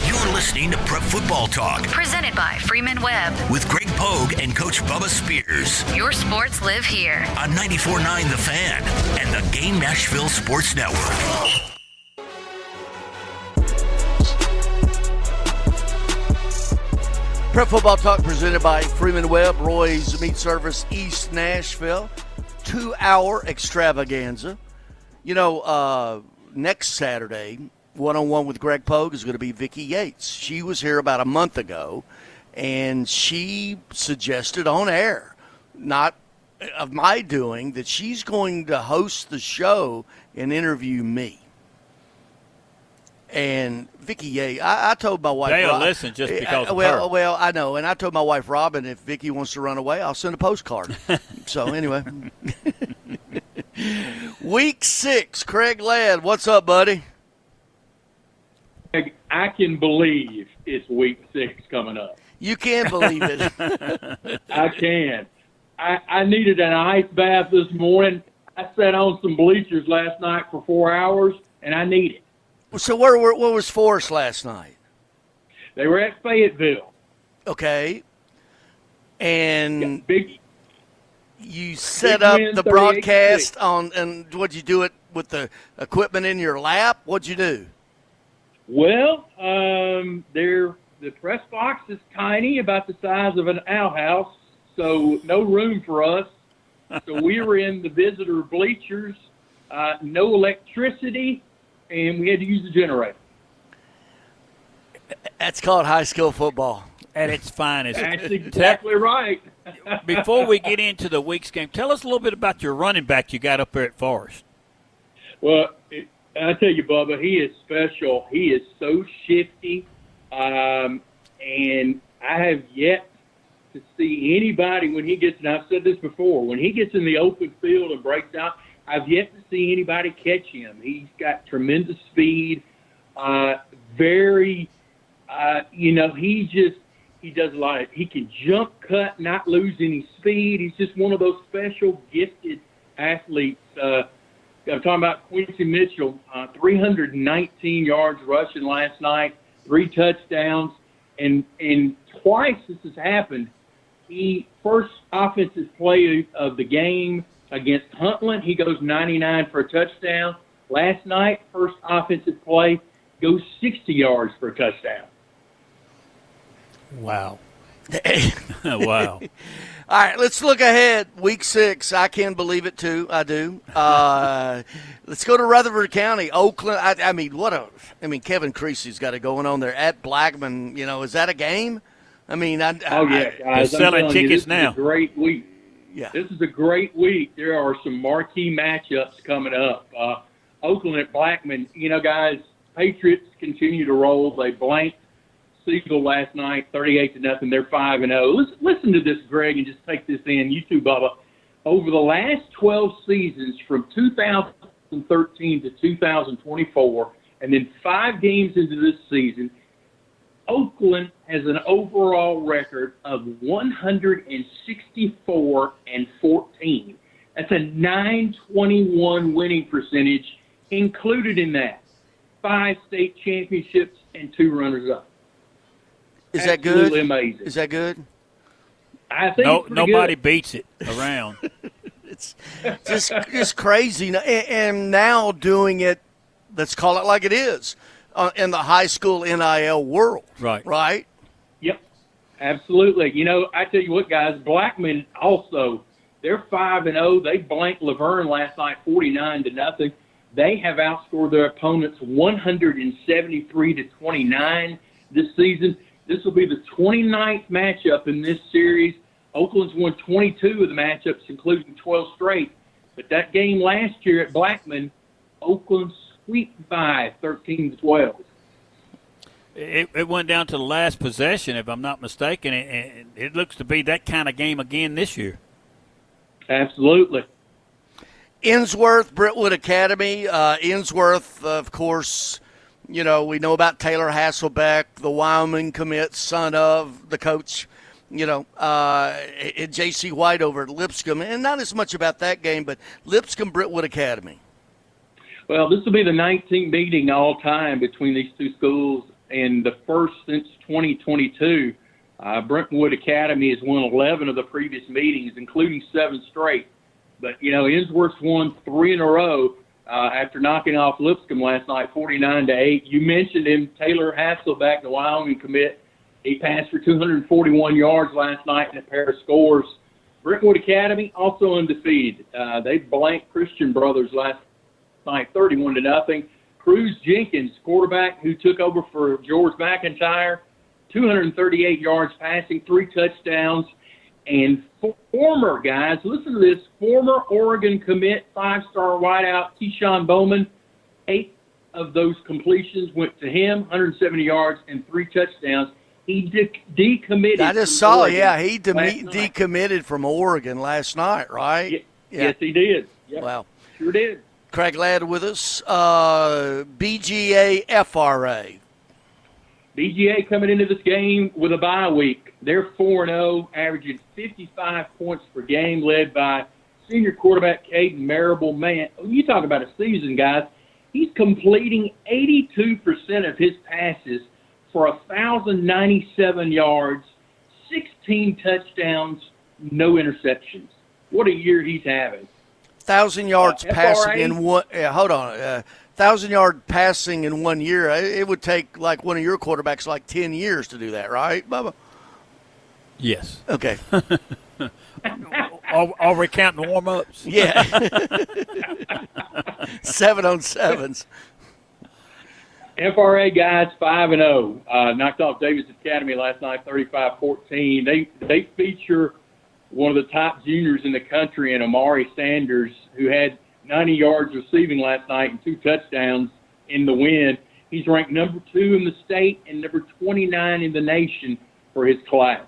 You're listening to Prep Football Talk Presented by Freeman Webb. with Greg Pogue and Coach Bubba Spears Your sports live here. on 94.9 The Fan and the Game Nashville Sports Network. Prep Football Talk presented by Freeman Webb, Roy's Meat Service, East Nashville. 2-hour extravaganza. You know, next Saturday, one-on-one with Greg Pogue is going to be Vicki Yates. She was here about a month ago, and she suggested on air, not of my doing, that she's going to host the show and interview me. And Vicki Yates, I told my wife. They'll listen just because of her. Well, I know. And I told my wife, Robin, if Vicki wants to run away, I'll send a postcard. So, anyway. Week 6, Craig Ladd. What's up, buddy? I can believe it's week 6 coming up. You can believe it. I can. I needed an ice bath this morning. I sat on some bleachers last night for 4 hours, and I need it. So what was Forrest last night? They were at Fayetteville. Okay. And Big you set big up win, the 38-6. broadcast on, and what'd you do it with the equipment in your lap? What'd you do? Well, the press box is tiny, about the size of an outhouse, so no room for us. So we were in the visitor bleachers, no electricity, and we had to use the generator. That's called high school football. At its finest. That's exactly right. Before we get into the week's game, tell us a little bit about your running back you got up there at Forest. Well, I tell you, Bubba, he is special. He is so shifty, and I have yet to see anybody when he gets, and I've said this before, when he gets in the open field and breaks out, I've yet to see anybody catch him. He's got tremendous speed, he does a lot. He can jump, cut, not lose any speed. He's just one of those special, gifted athletes. I'm talking about Quincy Mitchell, 319 yards rushing last night, 3 touchdowns, and twice this has happened. He first offensive play of the game against Huntland, he goes 99 for a touchdown. Last night, first offensive play, goes 60 yards for a touchdown. Wow. Wow. All right, let's look ahead. Week 6, I can believe it too. I do. Let's go to Rutherford County, Oakland. Kevin Creasy's got it going on there at Blackman. You know, is that a game? Guys. They're selling tickets now. This is a great week. Yeah. This is a great week. There are some marquee matchups coming up. Oakland at Blackman. You know, guys, Patriots continue to roll. They blanked Siegel last night, 38-0. They're 5-0. Listen to this, Greg, and just take this in. You too, Bubba. Over the last 12 seasons, from 2013 to 2024, and then 5 games into this season, Oakland has an overall record of 164-14. That's a .921 winning percentage. Included in that, 5 state championships and 2 runners-up. Is that good? Absolutely amazing. Is that good? I think nobody good. beats it around. It's just crazy. And now doing it, let's call it like it is, in the high school NIL world. Right. Right? Yep, absolutely. You know, I tell you what, guys, Blackman also, they're 5-0. They blanked Laverne last night 49-0. They have outscored their opponents 173-29 this season. This will be the 29th matchup in this series. Oakland's won 22 of the matchups, including 12 straight. But that game last year at Blackman, Oakland swept by 13-12. It went down to the last possession, if I'm not mistaken, and it looks to be that kind of game again this year. Absolutely. Innsworth, Brentwood Academy. Innsworth, of course, you know, we know about Taylor Hasselbeck, the Wyoming commit, son of the coach, you know, J.C. White over at Lipscomb. And not as much about that game, but Lipscomb, Brentwood Academy. Well, this will be the 19th meeting all time between these two schools, and the first since 2022. Brentwood Academy has won 11 of the previous meetings, including 7 straight. But, Ensworth's won 3 in a row after knocking off Lipscomb last night, 49-8. You mentioned him, Taylor Hasselback, the Wyoming commit. He passed for 241 yards last night in a pair of scores. Brentwood Academy also undefeated. They blanked Christian Brothers last night, 31-0. Cruz Jenkins, quarterback who took over for George McIntyre, 238 yards passing, 3 touchdowns. And former guys, listen to this, former Oregon commit, 5-star wideout, Keyshawn Bowman, 8 of those completions went to him, 170 yards and 3 touchdowns. He decommitted. I just saw, Oregon he decommitted from Oregon last night, right? Yes, he did. Yep. Wow. Sure did. Craig Ladd with us. BGA FRA. BGA coming into this game with a bye week. They're 4-0, averaging 55 points per game, led by senior quarterback Caden Marable. Man, you talk about a season, guys. He's completing 82% of his passes for 1,097 yards, 16 touchdowns, no interceptions. What a year he's having. 1,000 yards passing in one. 1,000-yard passing in 1 year. It would take like one of your quarterbacks like 10 years to do that, right, Bubba? Yes. Okay. Are we counting warm-ups? Yeah. 7-on-7s. FRA guys 5-0. Knocked off Davis Academy last night, 35-14. They feature one of the top juniors in the country in Amari Sanders, who had 90 yards receiving last night and 2 touchdowns in the win. He's ranked number 2 in the state and number 29 in the nation for his class.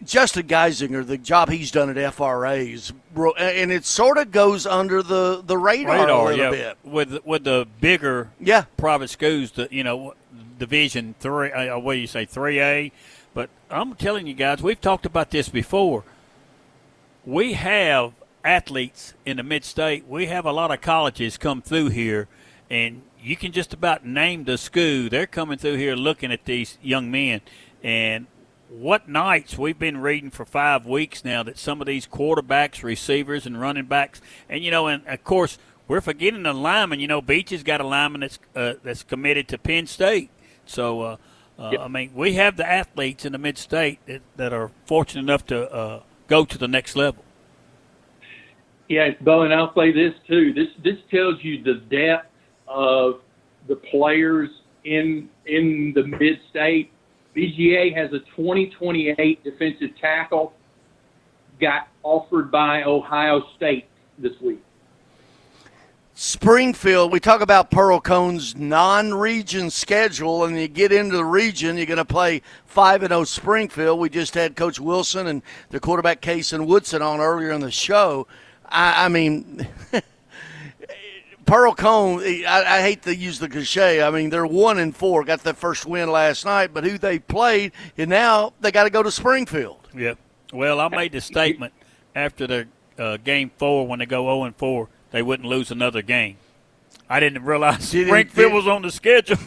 Justin Geisinger, the job he's done at FRA is, and it sort of goes under the radar a little bit. With the bigger private schools, Division 3, what do you say, 3A? But I'm telling you guys, we've talked about this before. We have athletes in the mid-state. We have a lot of colleges come through here, and you can just about name the school. They're coming through here looking at these young men. And what nights we've been reading for 5 weeks now that some of these quarterbacks, receivers, and running backs, and of course we're forgetting the lineman. Beach has got a lineman that's committed to Penn State. So I mean, we have the athletes in the mid-state that are fortunate enough to go to the next level. Yeah, Bo, and I'll say this too. This tells you the depth of the players in the mid-state. BGA has a 2028 defensive tackle got offered by Ohio State this week. Springfield, we talk about Pearl Cone's non-region schedule, and you get into the region, you're going to play 5-0 Springfield. We just had Coach Wilson and the quarterback Case and Woodson on earlier in the show. I mean, Pearl Cone, I hate to use the cliche. I mean, they're 1-4, got their first win last night, but who they played, and now they got to go to Springfield. Yep. Well, I made the statement after the game 4 when they go 0-4, they wouldn't lose another game. I didn't realize Springfield was on the schedule.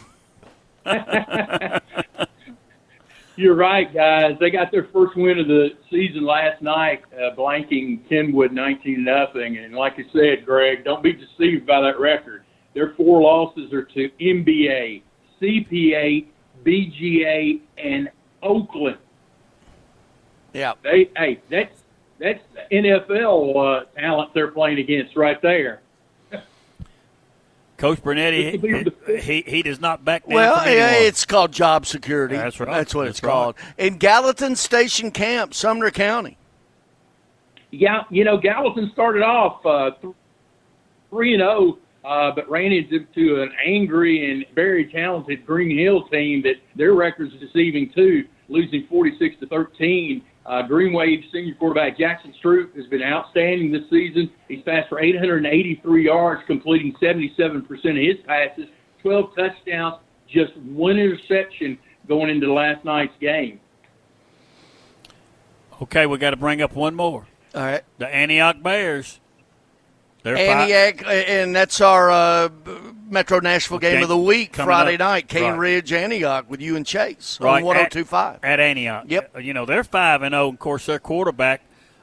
You're right, guys. They got their first win of the season last night, blanking Kenwood 19-0. And like you said, Greg, don't be deceived by that record. Their 4 losses are to MBA, CPA, BGA, and Oakland. Yeah. That's NFL talent they're playing against right there. Coach Bernetti, he does not back down. Well, it's called job security. That's right. That's what it's called. In Gallatin Station Camp, Sumner County. Yeah, Gallatin started off 3-0, but ran into an angry and very talented Green Hill team that their record's deceiving too, losing 46-13. Green Wave senior quarterback Jackson Stroop has been outstanding this season. He's passed for 883 yards, completing 77% of his passes, 12 touchdowns, just 1 interception going into last night's game. Okay, we got to bring up one more. All right. The Antioch Bears. Antioch, and that's our Metro Nashville game of the week, Friday night. Cane Ridge, Antioch, with you and Chase on 102.5 at Antioch. Yep. They're 5-0. Of course, their quarterback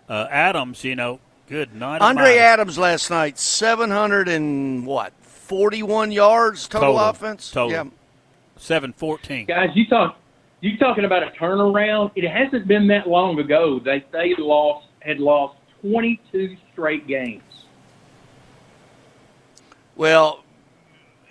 Adams. Good night. Andre Adams last night, 41 yards total offense. Total. Yeah. 714. Guys, you talking about a turnaround? It hasn't been that long ago they had lost 22 straight games. Well,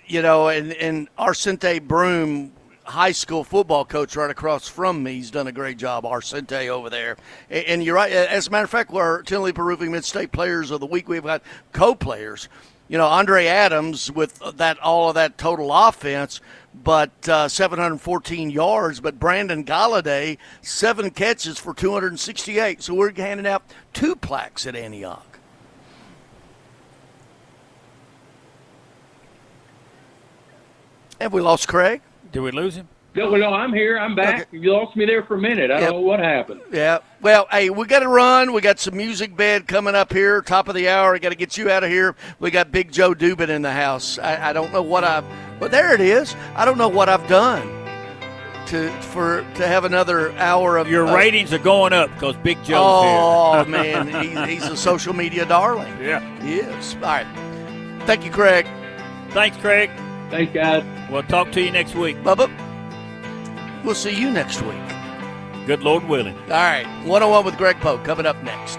and Arcente Broom, high school football coach right across from me, he's done a great job, Arcente over there. And you're right. As a matter of fact, we're Tinley Roofing Mid-State Players of the Week. We've got co-players. Andre Adams with all of that total offense, but 714 yards. But Brandon Galladay, 7 catches for 268. So we're handing out 2 plaques at Antioch. Have we lost Craig? Did we lose him? No, I'm here. I'm back. Okay. You lost me there for a minute. I don't know what happened. Yeah. Well, hey, we got to run. We got some music bed coming up here, top of the hour. We got to get you out of here. We got Big Joe Dubin in the house. I don't know what but there it is. I don't know what I've done to have another hour of. Your ratings are going up because Big Joe's here. Oh man, he's a social media darling. Yeah, he is. All right. Thank you, Craig. Thanks, Craig. Thanks, guys. We'll talk to you next week. Bubba. We'll see you next week. Good Lord willing. All right. 101 with Greg Poe coming up next.